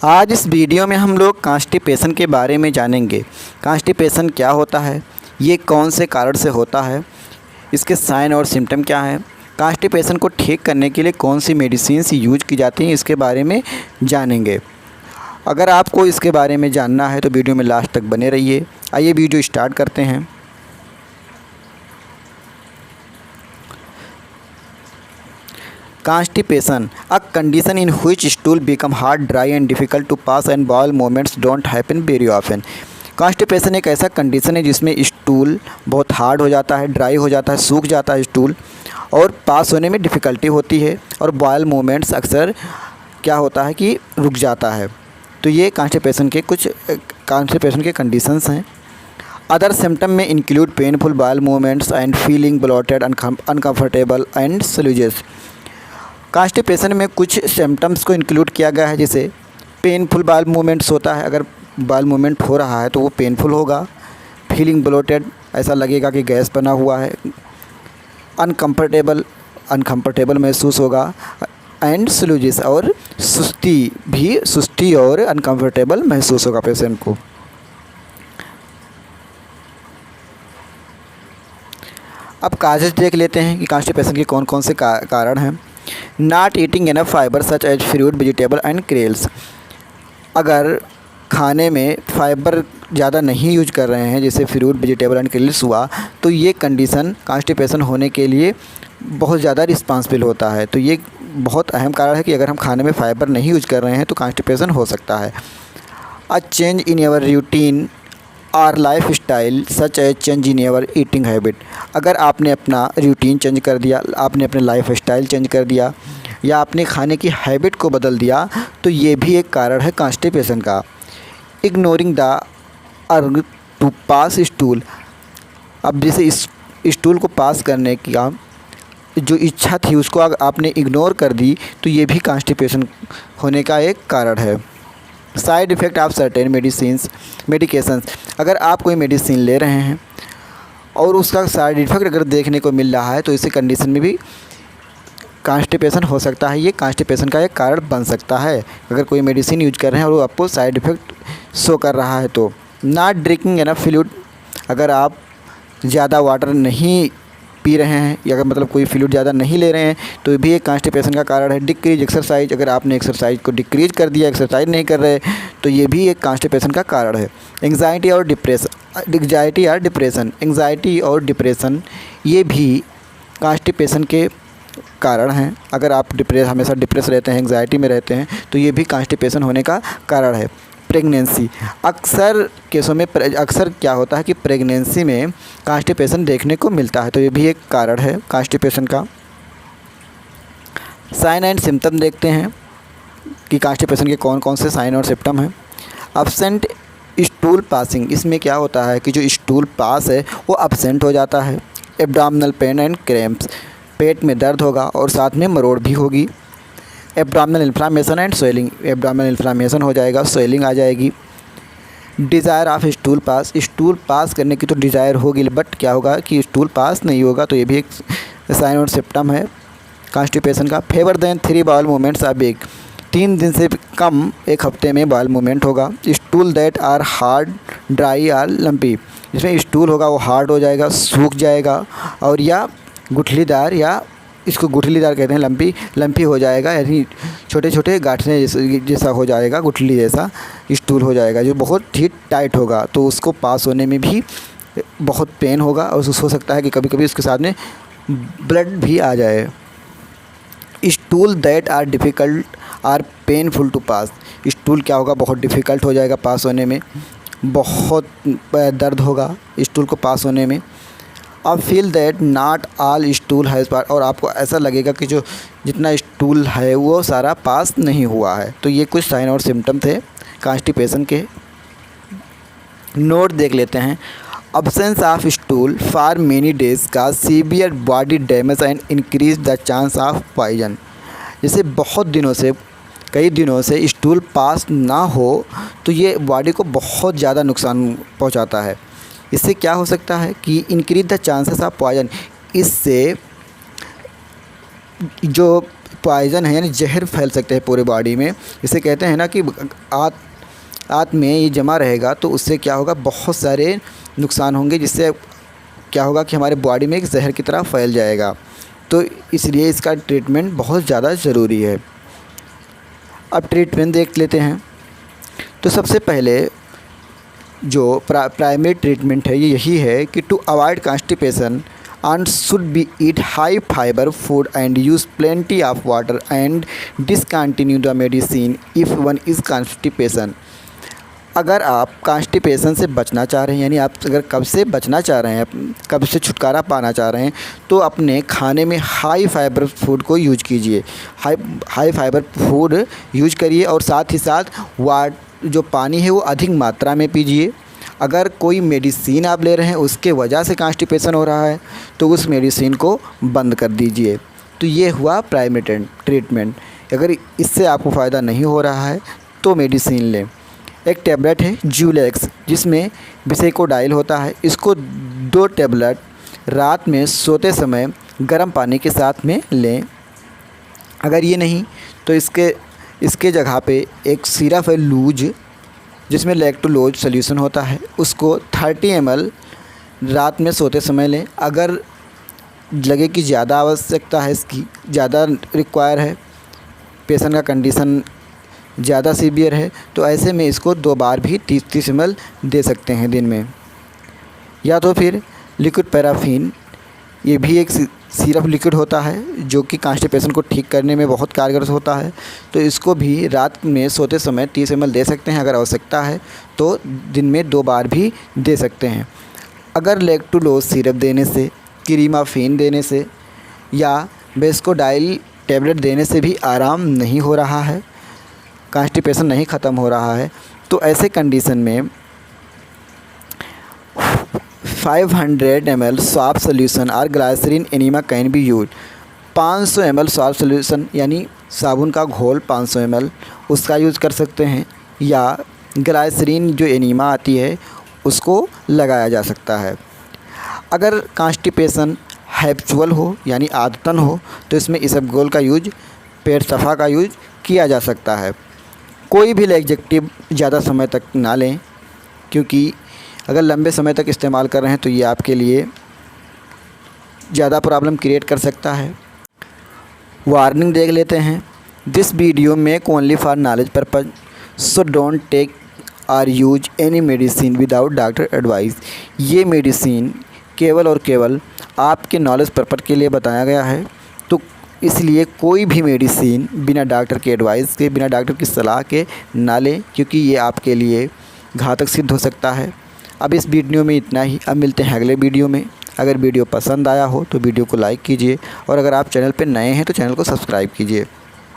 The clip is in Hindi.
आज इस वीडियो में हम लोग कॉन्स्टिपेशन के बारे में जानेंगे। कॉन्स्टिपेशन क्या होता है, ये कौन से कारण से होता है, इसके साइन और सिम्टम क्या हैं, कॉन्स्टिपेशन को ठीक करने के लिए कौन सी मेडिसिन्स यूज की जाती हैं, इसके बारे में जानेंगे। अगर आपको इसके बारे में जानना है तो वीडियो में लास्ट तक बने रहिए। आइए वीडियो स्टार्ट करते हैं। Constipation, a condition in which stool become hard, dry and difficult to pass and bowel movements don't happen very often। Constipation एक ऐसा कंडीशन है जिसमें स्टूल बहुत हार्ड हो जाता है, ड्राई हो जाता है, सूख जाता है स्टूल और पास होने में डिफ़िकल्टी होती है और बॉयल मूवमेंट्स अक्सर क्या होता है कि रुक जाता है। तो ये कॉन्स्टिपेशन के कंडीशंस हैं। अदर सिम्टम में include painful bowel movements and feeling bloated, uncomfortable and sluggish. Constipation में कुछ सिम्टम्स को इंक्लूड किया गया है, जैसे पेनफुल बाउल मूवमेंट्स होता है, अगर बाउल मूवमेंट हो रहा है तो वो पेनफुल होगा। फीलिंग ब्लोटेड, ऐसा लगेगा कि गैस बना हुआ है। अनकम्फर्टेबल महसूस होगा। एंड स्लूजिस, और सुस्ती और अनकम्फर्टेबल महसूस होगा पेशेंट को। अब काजेज देख लेते हैं कि कॉन्स्टिपेशन के कौन कौन से कारण हैं। Not eating enough fibre such as fruit, vegetable and cereals. अगर खाने में फाइबर ज़्यादा नहीं यूज कर रहे हैं, जैसे फ्रूट, वेजिटेबल एंड क्रेल्स हुआ, तो ये कंडीशन कॉन्स्टिपेशन होने के लिए बहुत ज़्यादा रिस्पॉन्सिबल होता है। तो ये बहुत अहम कारण है कि अगर हम खाने में फाइबर नहीं यूज कर रहे हैं तो कॉन्स्टिपेशन हो सकता है। A change in your routine और lifestyle such a change in your eating habit. अगर आपने अपना रूटीन चेंज कर दिया, आपने अपने लाइफ स्टाइल चेंज कर दिया या आपने खाने की हैबिट को बदल दिया, तो ये भी एक कारण है कॉन्स्टिपेशन का। Ignoring the urge to pass stool. अब जैसे इस स्टूल को पास करने की जो इच्छा थी उसको अगर आपने इग्नोर कर दी तो ये भी कॉन्स्टिपेशन होने का एक कारण है। Side effect of certain medications. अगर आप कोई मेडिसिन ले रहे हैं और उसका साइड इफ़ेक्ट अगर देखने को मिल रहा है तो इसी कंडीशन में भी कॉन्स्टिपेशन हो सकता है। ये कॉन्स्टिपेशन का एक कारण बन सकता है अगर कोई मेडिसिन यूज कर रहे हैं और वो आपको साइड इफ़ेक्ट शो कर रहा है तो। Not drinking enough fluid. अगर आप ज़्यादा वाटर नहीं पी रहे हैं या अगर मतलब कोई फ्लूइड ज़्यादा नहीं ले रहे हैं तो भी एक कॉन्स्टिपेशन का कारण है। Decrease exercise. अगर आपने एक्सरसाइज को डिक्रीज कर दिया, एक्सरसाइज नहीं कर रहे, तो ये भी एक कॉन्स्टिपेशन का कारण है। एंग्जाइटी और डिप्रेशन ये भी कॉन्स्टिपेशन के कारण हैं। अगर आप हमेशा डिप्रेस रहते हैं, एंग्जाइटी में रहते हैं, तो ये भी कॉन्स्टिपेशन होने का कारण है। प्रेगनेंसी। अक्सर केसों में अक्सर क्या होता है कि प्रेगनेंसी में कॉन्स्टिपेशन देखने को मिलता है, तो ये भी एक कारण है कॉन्स्टिपेशन का। साइन एंड सिम्टम देखते हैं कि कॉन्स्टिपेशन के कौन कौन से साइन और सिम्टम हैं। Absent stool passing. इसमें क्या होता है कि जो स्टूल पास है वो अब्सेंट हो जाता है। Abdominal pain and cramps. पेट में दर्द होगा और साथ में मरोड़ भी होगी। Abdominal inflammation and swelling. Abdominal inflammation हो जाएगा, स्वेलिंग आ जाएगी। Desire of stool pass. Stool pass करने की तो डिज़ायर होगी, बट क्या होगा कि स्टूल पास नहीं होगा, तो ये भी एक साइन और सिम्टम है कॉन्स्टिपेशन का। Fewer than 3 bowel movements a week. 3 दिन से कम एक हफ्ते में बाउल मूवमेंट होगा। Stool that are hard, dry or lumpy. जिसमें स्टूल होगा वो हार्ड हो जाएगा, सूख जाएगा, और या गुठलीदार, या इसको गुठलीदार कहते हैं, लंपी हो जाएगा, यानी छोटे छोटे गांठने जैसा हो जाएगा, गुठली जैसा स्टूल हो जाएगा, जो बहुत ही टाइट होगा। तो उसको पास होने में भी बहुत पेन होगा और हो सकता है कि कभी कभी उसके साथ में ब्लड भी आ जाए। Stool that are difficult or painful to pass. Stool क्या होगा, बहुत डिफ़िकल्ट हो जाएगा पास होने में, बहुत दर्द होगा स्टूल को पास होने में। अब feel that not all stool has पास। और आपको ऐसा लगेगा कि जो जितना स्टूल है वो सारा पास नहीं हुआ है। तो ये कुछ साइन और सिम्टम थे कॉन्स्टिपेशन के। नोट देख लेते हैं। Absence of stool for many days का severe body damage and increase the chance of poison. जैसे बहुत दिनों से, कई दिनों से स्टूल पास ना हो तो ये बॉडी को बहुत ज़्यादा नुकसान पहुंचाता है। इससे क्या हो सकता है कि increase the chances of poison. इससे जो पॉइज़न है, यानी जहर फैल सकते हैं पूरे बॉडी में। इसे कहते हैं ना कि आंत में ये जमा रहेगा तो उससे क्या होगा, बहुत सारे नुकसान होंगे, जिससे क्या होगा कि हमारे बॉडी में एक जहर की तरह फैल जाएगा। तो इसलिए इसका ट्रीटमेंट बहुत ज़्यादा ज़रूरी है। अब ट्रीटमेंट देख लेते हैं। तो सबसे पहले जो प्राइमरी ट्रीटमेंट है ये यही है कि to avoid constipation and should be eat high fiber food and use plenty of water and discontinue the medicine if one is constipation। अगर आप कॉन्स्टिपेशन से बचना चाह रहे हैं, यानी आप अगर कब्ज़ से बचना चाह रहे हैं, कब्ज़ से छुटकारा पाना चाह रहे हैं, तो अपने खाने में हाई फाइबर फूड को यूज कीजिए। हाई फाइबर फूड यूज करिए और साथ ही साथ जो पानी है वो अधिक मात्रा में पीजिए। अगर कोई मेडिसिन आप ले रहे हैं उसके वजह से कॉन्स्टिपेशन हो रहा है तो उस मेडिसिन को बंद कर दीजिए। तो ये हुआ प्राइमरी ट्रीटमेंट। अगर इससे आपको फ़ायदा नहीं हो रहा है तो मेडिसिन लें। एक टैबलेट है ज्यूलेक्स, जिसमें बिसेकोडाइल होता है। इसको 2 टैबलेट रात में सोते समय गर्म पानी के साथ में लें। अगर ये नहीं तो इसके जगह पे एक सिरप है लूज, जिसमें लैक्टोलोज सॉल्यूशन होता है। उसको 30 ml रात में सोते समय लें। अगर लगे कि ज़्यादा आवश्यकता है, इसकी ज़्यादा रिक्वायर है, पेशेंट का कंडीशन ज़्यादा सीवियर है, तो ऐसे में इसको 2 बार भी 30 ml दे सकते हैं दिन में। या तो फिर लिक्विड पैराफिन, ये भी एक सिरप लिक्विड होता है जो कि कॉन्स्टिपेशन को ठीक करने में बहुत कारगर होता है। तो इसको भी रात में सोते समय 30 ml दे सकते हैं। अगर आवश्यकता है तो दिन में 2 बार भी दे सकते हैं। अगर लैक्टोलोज सिरप देने से, क्रीमाफिन देने से या बेस्कोडाइल टैबलेट देने से भी आराम नहीं हो रहा है, कॉन्स्टिपेशन नहीं ख़त्म हो रहा है, तो ऐसे कंडीशन में 500 ml सॉल्व सोल्यूशन और glycerine enema can be use. 500 ml solve solution यानी साबुन का घोल 500 ml उसका यूज़ कर सकते हैं, या ग्लाइसरीन जो एनीमा आती है उसको लगाया जा सकता है। अगर कॉन्स्टिपेशन हैबिचुअल हो यानी आदतन हो तो इसमें इसबगोल का यूज, पेट सफ़ा का यूज किया जा सकता है। कोई भी लैक्सेटिव ज़्यादा समय तक ना लें, क्योंकि अगर लंबे समय तक इस्तेमाल कर रहे हैं तो ये आपके लिए ज़्यादा प्रॉब्लम क्रिएट कर सकता है। वार्निंग देख लेते हैं। This video make only for knowledge purpose, so don't take और use any medicine without doctor advice. ये मेडिसिन केवल और केवल आपके नॉलेज पर्पज के लिए बताया गया है, तो इसलिए कोई भी मेडिसिन बिना डॉक्टर के एडवाइस के, बिना डॉक्टर की सलाह के ना लें, क्योंकि ये आपके लिए घातक सिद्ध हो सकता है। अब इस वीडियो में इतना ही। अब मिलते हैं अगले वीडियो में। अगर वीडियो पसंद आया हो तो वीडियो को लाइक कीजिए, और अगर आप चैनल पर नए हैं तो चैनल को सब्सक्राइब कीजिए।